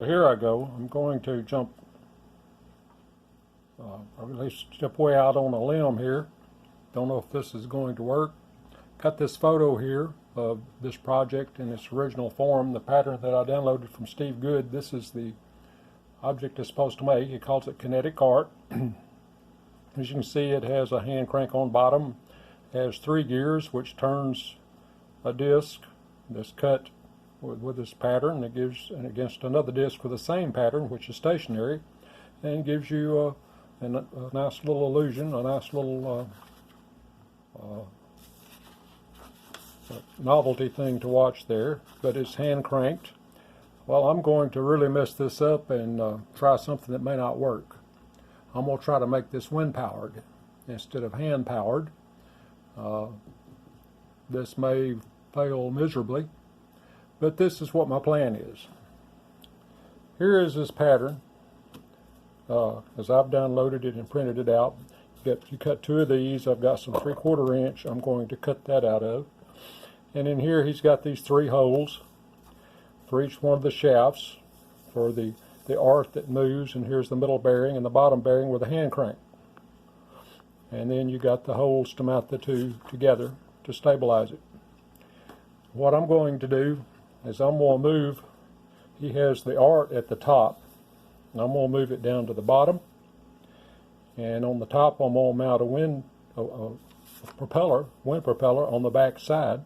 Here I go. I'm going to jump, or at least step way out on a limb here. Don't know if this is going to work. Got this photo here of this project in its original form, the pattern that I downloaded from Steve Good. This is the object it's supposed to make. He calls it kinetic art. As you can see, it has a hand crank on bottom. It has 3 gears, which turns a disc that's cut with this pattern. It gives and against another disc with the same pattern, which is stationary, and gives you a nice little illusion, a nice little novelty thing to watch there. But it's hand cranked. Well, I'm going to really mess this up and try something that may not work. I'm going to try to make this wind powered instead of hand powered. This may fail miserably, but this is what my plan is. Here is this pattern as I've downloaded it and printed it out. You cut 2 of these. I've got some 3/4 inch I'm going to cut that out of. And in here he's got these 3 holes for each one of the shafts for the art that moves, and here's the middle bearing and the bottom bearing with a hand crank. And then you got the holes to mount the 2 together to stabilize it. What I'm going to do is I'm going to move, he has the art at the top, and I'm going to move it down to the bottom, and on the top I'm going to mount a wind propeller on the back side.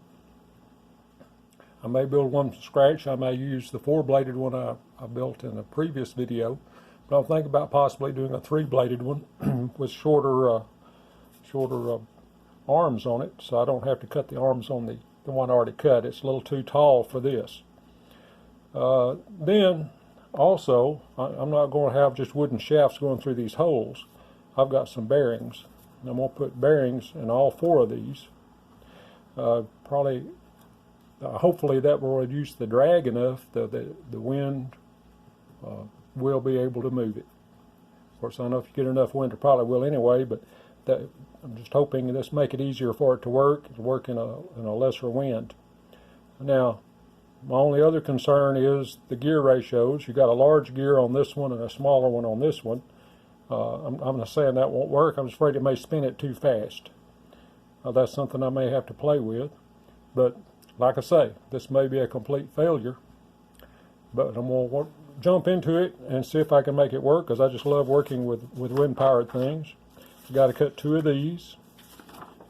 I may build one from scratch. I may use the 4-bladed one I built in a previous video, but I'm thinking about possibly doing a 3-bladed one with shorter arms on it, so I don't have to cut the arms on the one I already cut. It's a little too tall for this. Then also, I'm not going to have just wooden shafts going through these holes. I've got some bearings, and I'm going to put bearings in all 4 of these. Hopefully that will reduce the drag enough that the wind will be able to move it. Of course, I don't know if you get enough wind, it probably will anyway, but I'm just hoping this make it easier for it to work in a lesser wind. Now, my only other concern is the gear ratios. You got a large gear on this one and a smaller one on this one. I'm not saying that won't work. I'm just afraid it may spin it too fast. That's something I may have to play with. But like I say, this may be a complete failure. But I'm going to jump into it and see if I can make it work, because I just love working with wind-powered things. You got to cut 2 of these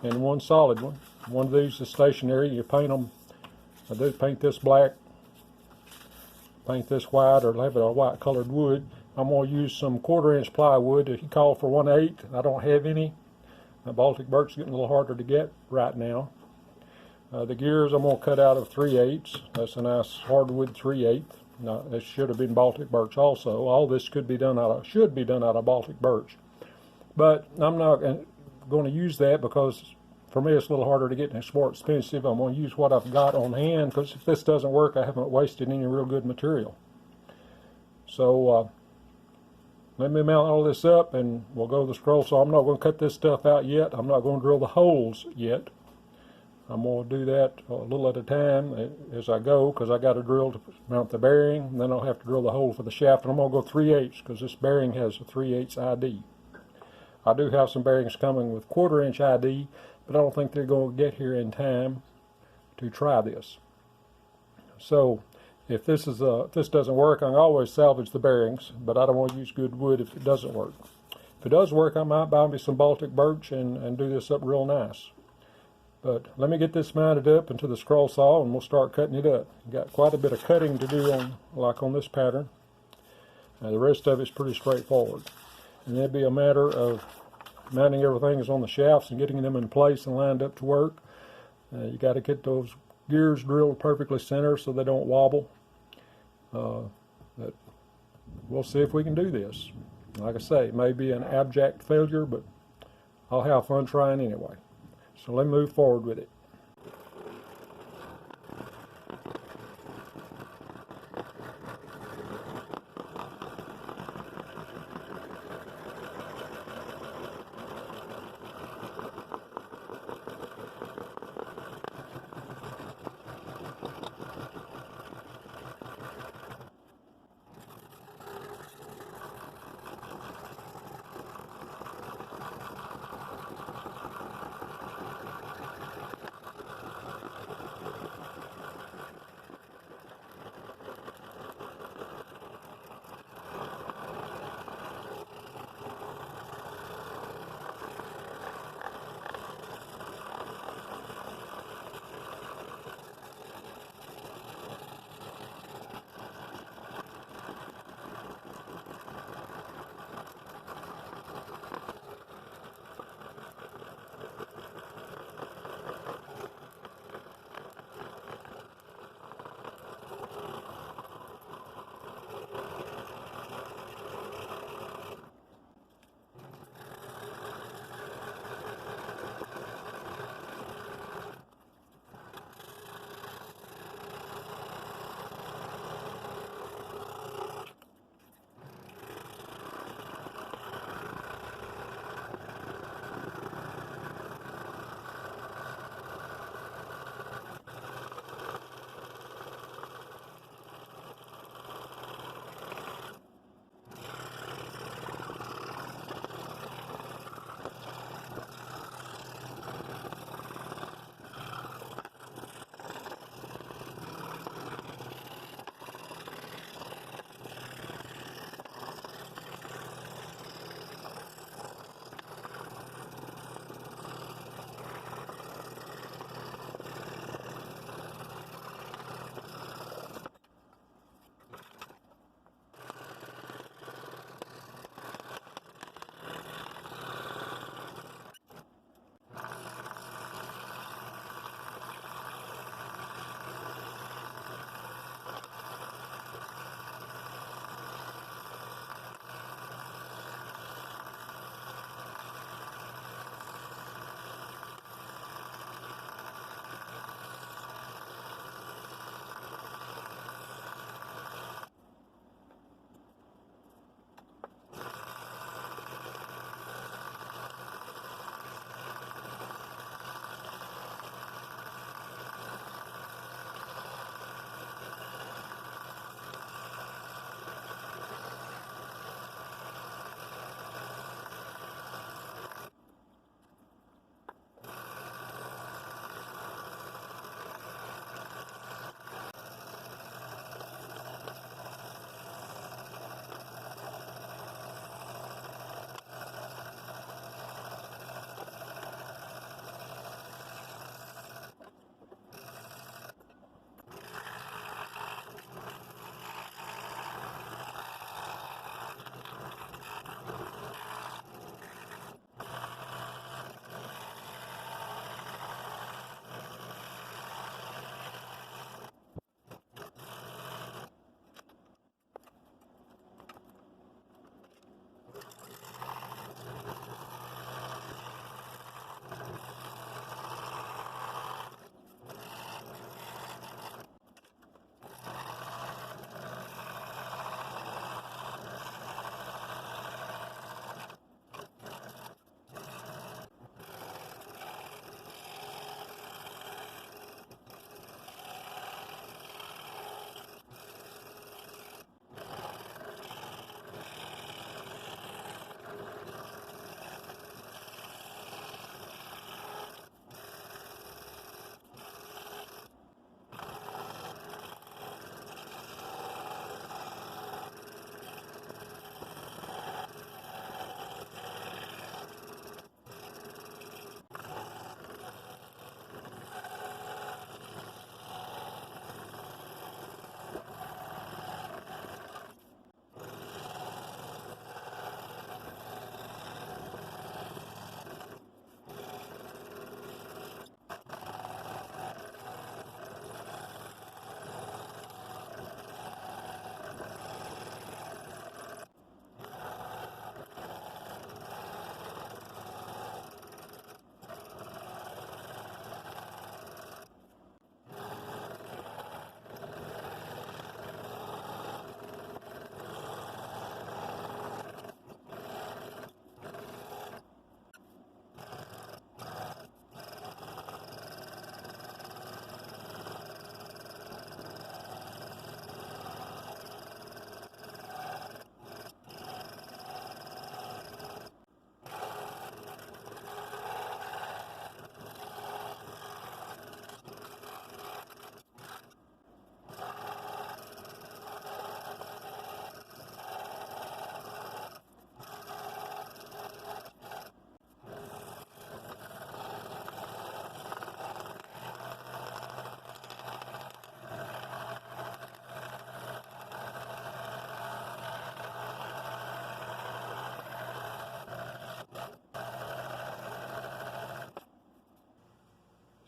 and 1 solid one. One of these is stationary. You paint them. I do paint this black, paint this white, or have it a white colored wood. I'm going to use some 1/4 inch plywood. If you call for 1/8, I don't have any. Baltic birch is getting a little harder to get right now. The gears I'm going to cut out of 3/8. That's a nice hardwood 3/8. Now, this should have been Baltic birch also. All this should be done out of Baltic birch. But I'm not going to use that because for me it's a little harder to get and it's more expensive. I'm going to use what I've got on hand, because if this doesn't work, I haven't wasted any real good material. So let me mount all this up and we'll go to the scroll saw. I'm not going to cut this stuff out yet. I'm not going to drill the holes yet. I'm going to do that a little at a time as I go, because I got to drill to mount the bearing, and then I'll have to drill the hole for the shaft. And I'm going to go 3/8 because this bearing has a 3/8 ID. I do have some bearings coming with 1/4 inch ID, but I don't think they're going to get here in time to try this. So if this doesn't work, I can always salvage the bearings, but I don't want to use good wood if it doesn't work. If it does work, I might buy me some Baltic birch and do this up real nice. But let me get this mounted up into the scroll saw and we'll start cutting it up. Got quite a bit of cutting to do on this pattern. The rest of it's pretty straightforward. And it'd be a matter of mounting everything is on the shafts and getting them in place and lined up to work. You got to get those gears drilled perfectly center so they don't wobble. But we'll see if we can do this. Like I say, it may be an abject failure, but I'll have fun trying anyway. So let me move forward with it.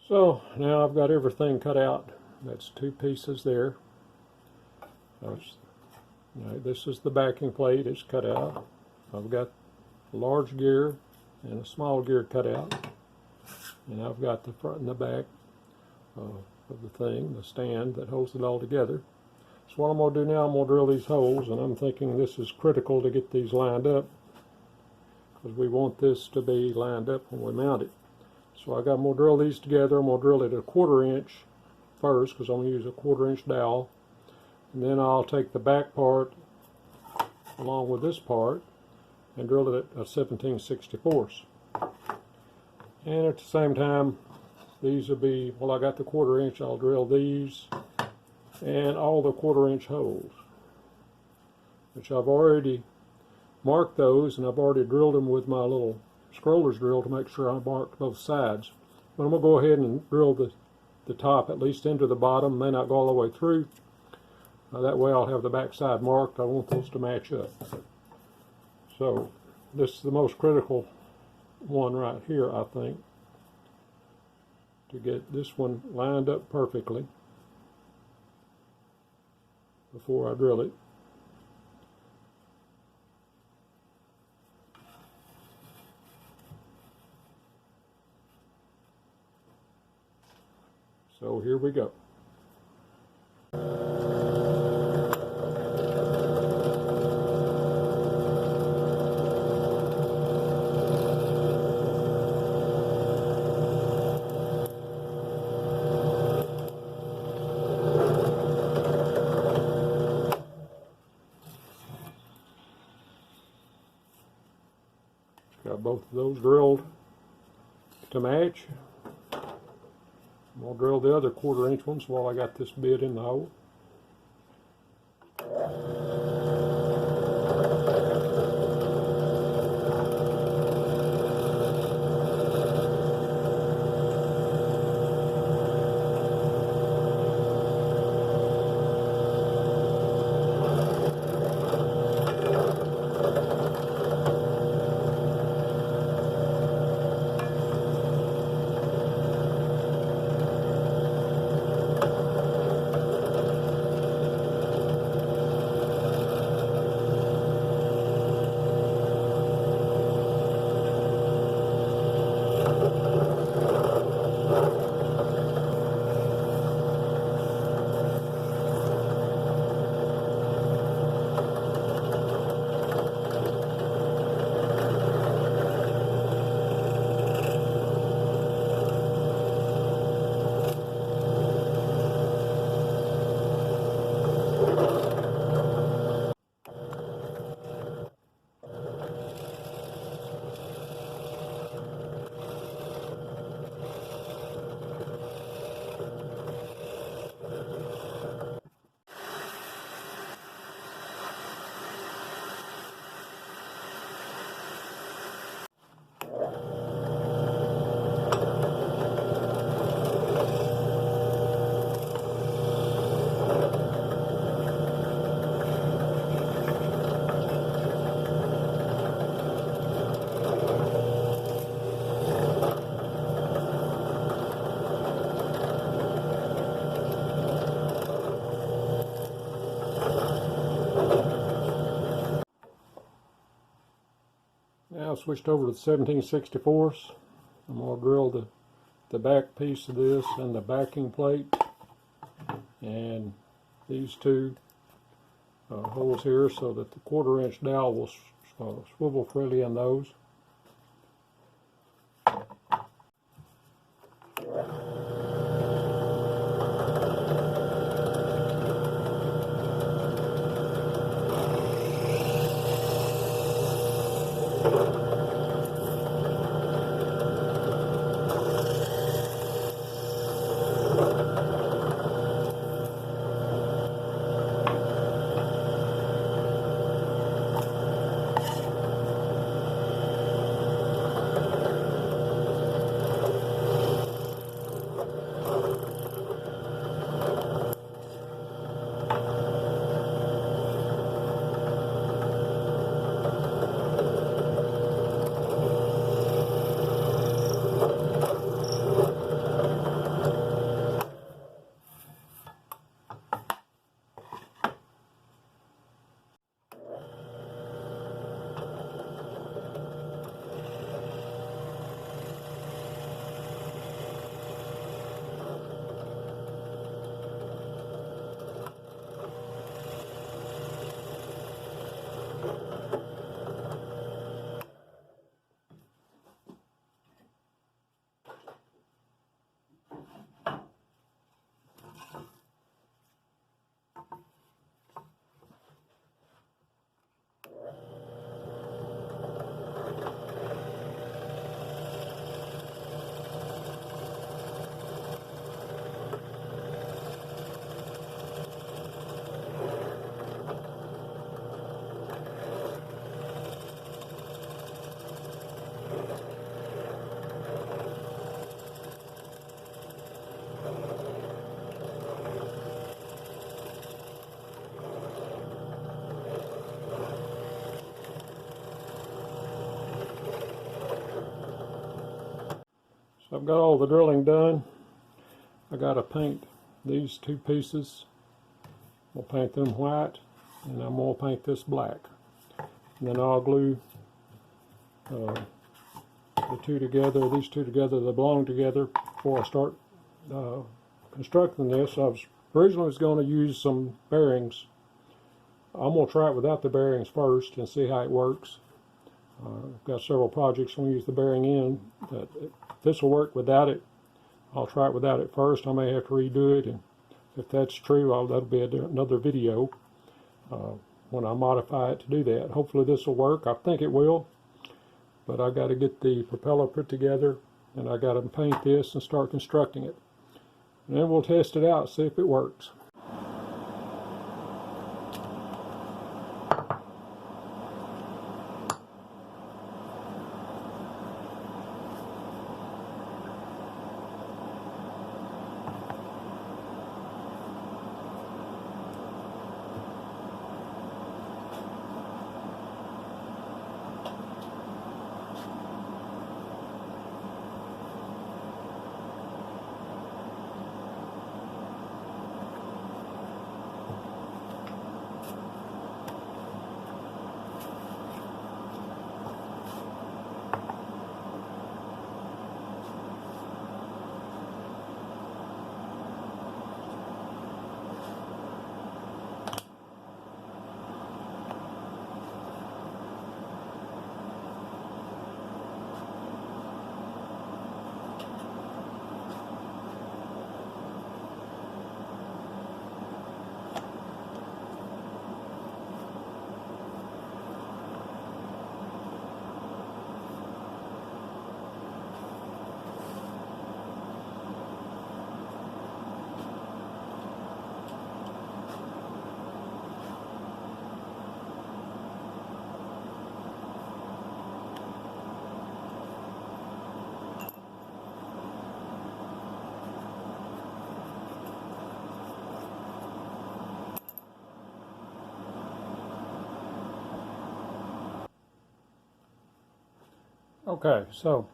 So now I've got everything cut out. That's two pieces there. This is the backing plate, it's cut out. I've got a large gear and a small gear cut out. And I've got the front and the back of the thing, the stand that holds it all together. So what I'm going to do now, I'm going to drill these holes, and I'm thinking this is critical to get these lined up, because we want this to be lined up when we mount it. So I'm going to drill these together. I'm going to drill it at 1/4 inch first, because I'm going to use a 1/4 inch dowel. And then I'll take the back part along with this part and drill it at a 17/64. And at the same time, these will be, well, I got the 1/4 inch, I'll drill these and all the 1/4 inch holes, which I've already marked those, and I've already drilled them with my little scroller's drill to make sure I marked both sides. But I'm going to go ahead and drill the top at least into the bottom, may not go all the way through. That way I'll have the back side marked. I want those to match up. So this is the most critical one right here, I think, to get this one lined up perfectly before I drill it. So here we go. Got both of those drilled to match. I'm going to drill the other 1/4 inch ones while I got this bit in the hole. Now I've switched over to the 17/64. I'm going to drill the back piece of this and the backing plate, and these two holes here, so that the 1/4 inch dowel will swivel freely in those. So I've got all the drilling done. I got to paint these two pieces. We'll paint them white, and I'm going to paint this black. And then I'll glue the two together, these two together, they belong together before I start constructing this. I was originally going to use some bearings. I'm going to try it without the bearings first and see how it works. I've got several projects I'm going to use the bearing in. This will work without it. I'll try it without it first. I may have to redo it, and if that's true, that'll be another video when I modify it to do that. Hopefully this will work. I think it will, but I got to get the propeller put together, and I got to paint this and start constructing it. And then we'll test it out, see if it works. Okay, so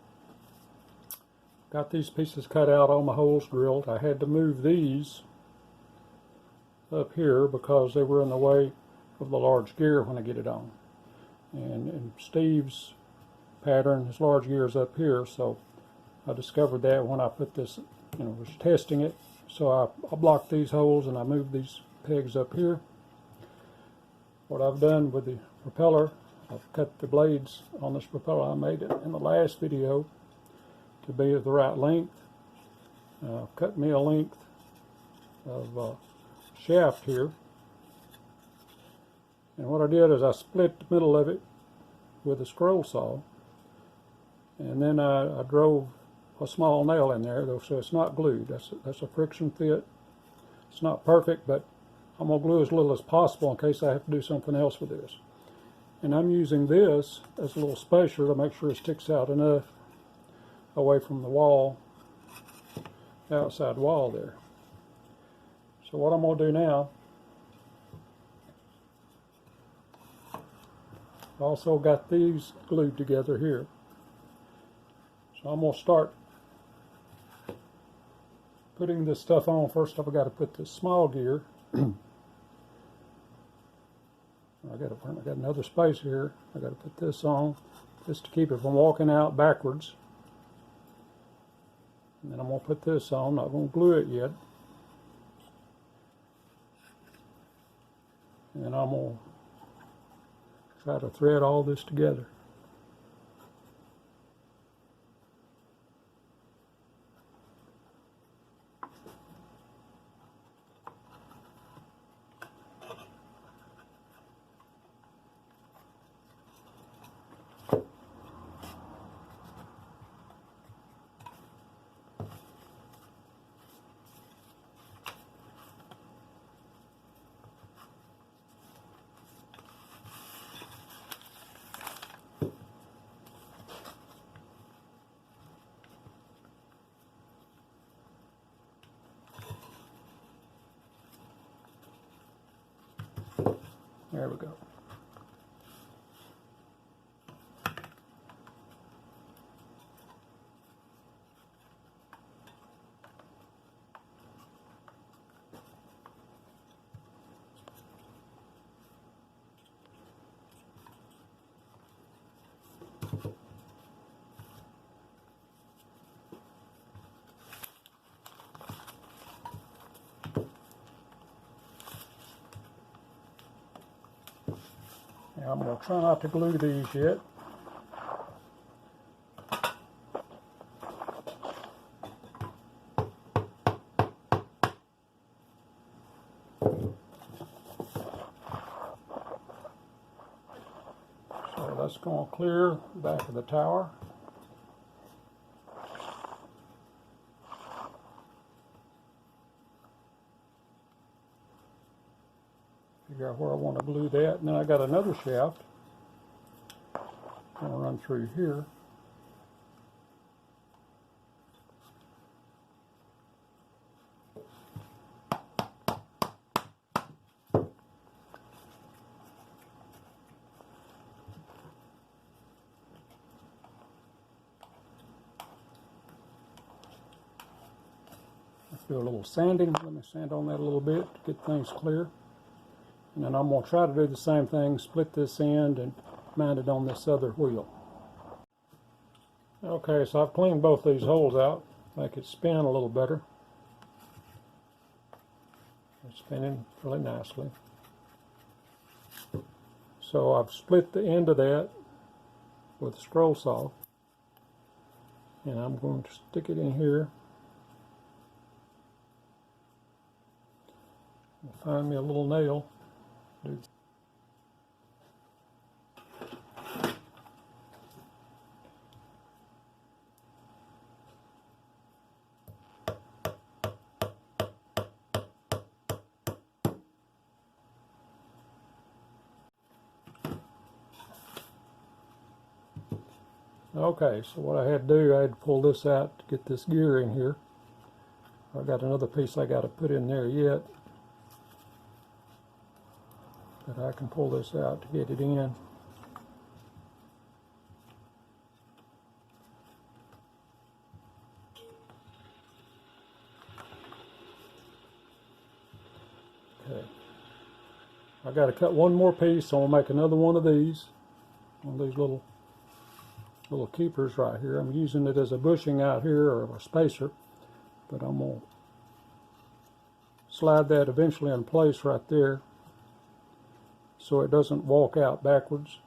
got these pieces cut out, all my holes drilled. I had to move these up here because they were in the way of the large gear when I get it on. And Steve's pattern, his large gear is up here, so I discovered that when I put this, was testing it. So I blocked these holes and I moved these pegs up here. What I've done with the propeller, I've cut the blades on this propeller. I made it in the last video to be of the right length. Cut me a length of shaft here. And what I did is I split the middle of it with a scroll saw. And then I drove a small nail in there, though, so it's not glued. That's a friction fit. It's not perfect, but I'm going to glue as little as possible in case I have to do something else with this. And I'm using this as a little spacer to make sure it sticks out enough away from the wall, the outside wall there. So what I'm going to do now, I've also got these glued together here. So I'm going to start putting this stuff on. First I've got to put this small gear. I got another space here. I got to put this on just to keep it from walking out backwards. And then I'm going to put this on. I'm not going to glue it yet. And then I'm going to try to thread all this together. we go. Now I'm going to try not to glue these yet. So that's going to clear the back of the tower. Figure out where I want to glue that, and then I got another shaft going to run through here. Let's do a little sanding. Let me sand on that a little bit to get things clear. And then I'm going to try to do the same thing, split this end and mount it on this other wheel. Okay, so I've cleaned both these holes out, make it spin a little better. It's spinning really nicely. So I've split the end of that with a scroll saw, and I'm going to stick it in here. I'll find me a little nail. Okay, so what I had to do, I had to pull this out to get this gear in here. I've got another piece I got to put in there yet, but I can pull this out to get it in. Okay, I got to cut one more piece, so I'll make another one of these little keepers right here. I'm using it as a bushing out here, or a spacer, but I'm going to slide that eventually in place right there so it doesn't walk out backwards.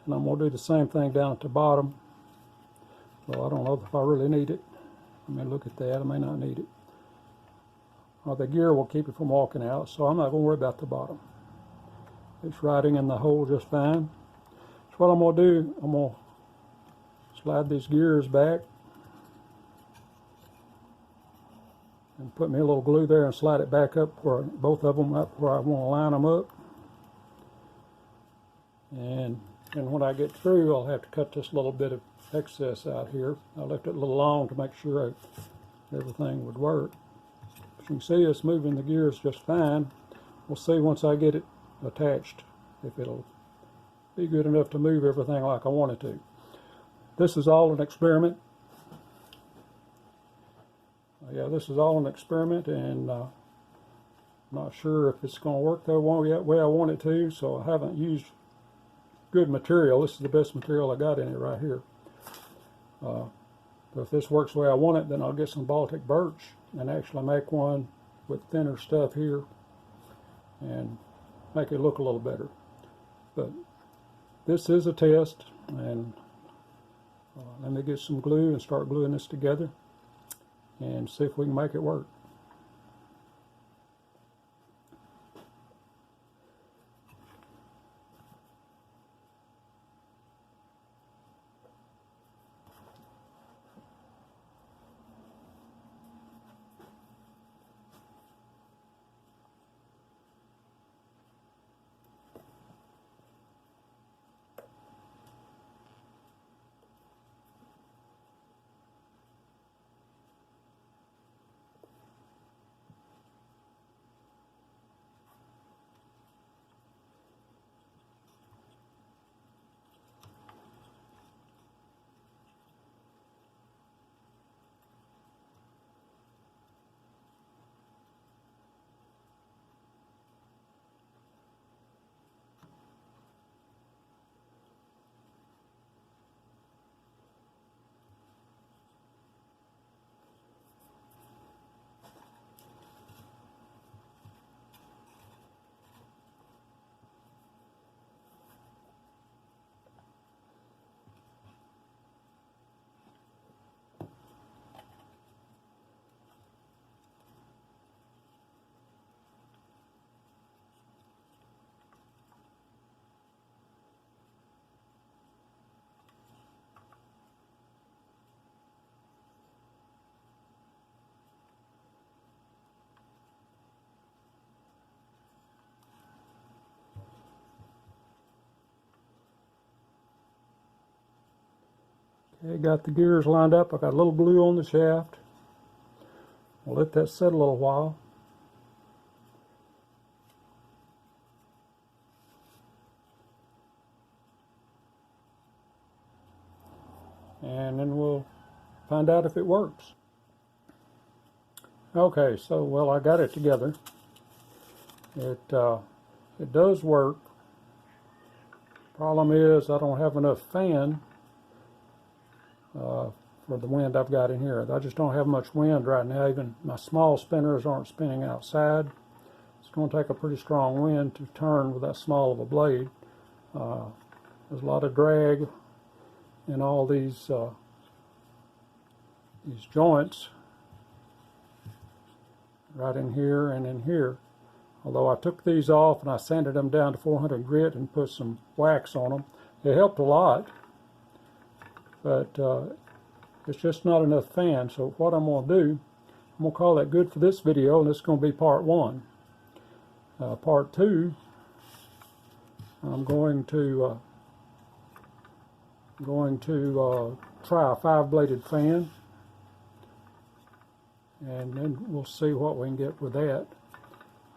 And I'm going to do the same thing down at the bottom. Well, I don't know if I really need it. I mean, look at that, I may not need it. The gear will keep it from walking out, so I'm not going to worry about the bottom. It's riding in the hole just fine. So what I'm going to do, I'm going to slide these gears back and put me a little glue there and slide it back up where both of them up where I want to line them up. And when I get through, I'll have to cut this little bit of excess out here. I left it a little long to make sure everything would work. As you can see, it's moving the gears just fine. We'll see once I get it attached if it'll be good enough to move everything like I want it to. This is all an experiment. Yeah, this is all an experiment, and I'm not sure if it's going to work the way I want it to, so I haven't used good material. This is the best material I got in it right here. But if this works the way I want it, then I'll get some Baltic birch and actually make one with thinner stuff here and make it look a little better. But this is a test, and let me get some glue and start gluing this together and see if we can make it work. Okay, got the gears lined up. I got a little glue on the shaft. We'll let that set a little while. And then we'll find out if it works. Okay, so well, I got it together. It does work. Problem is I don't have enough fan for the wind I've got in here. I just don't have much wind right now. Even my small spinners aren't spinning outside. It's going to take a pretty strong wind to turn with that small of a blade. There's a lot of drag in all these joints right in here and in here. Although I took these off and I sanded them down to 400 grit and put some wax on them. It helped a lot, but it's just not enough fan. So what I'm going to do, I'm going to call that good for this video, and this is going to be part 1. Part 2, I'm going to try a 5-bladed fan, and then we'll see what we can get with that.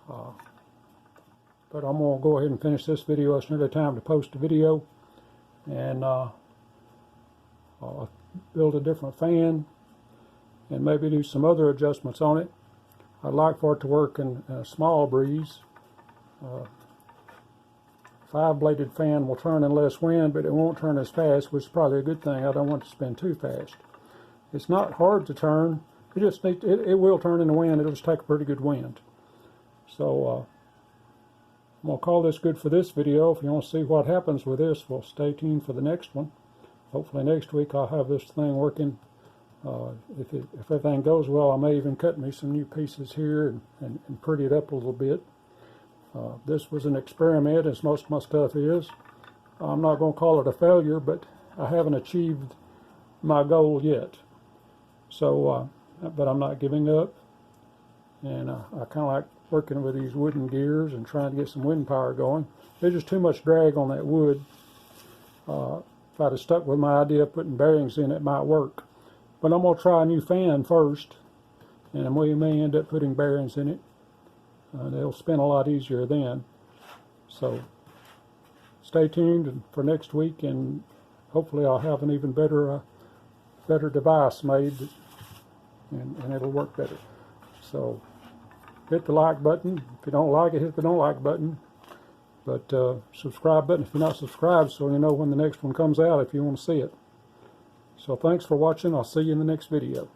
But I'm going to go ahead and finish this video. It's nearly time to post the video, and build a different fan and maybe do some other adjustments on it. I'd like for it to work in a small breeze. 5-bladed fan will turn in less wind, but it won't turn as fast, which is probably a good thing. I don't want it to spin too fast. It's not hard to turn. It just it will turn in the wind. It'll just take a pretty good wind. So I'm going to call this good for this video. If you want to see what happens with this, well, stay tuned for the next one. Hopefully next week I'll have this thing working. If everything goes well, I may even cut me some new pieces here and pretty it up a little bit. This was an experiment, as most of my stuff is. I'm not going to call it a failure, but I haven't achieved my goal yet. So, but I'm not giving up. And I kind of like working with these wooden gears and trying to get some wind power going. There's just too much drag on that wood. If I'd have stuck with my idea of putting bearings in, it might work. But I'm going to try a new fan first, and we may end up putting bearings in it. They'll spin a lot easier then. So stay tuned for next week, and hopefully I'll have an even better device made, and it'll work better. So hit the like button. If you don't like it, hit the don't like button. But subscribe button if you're not subscribed, so you know when the next one comes out if you want to see it. So thanks for watching. I'll see you in the next video.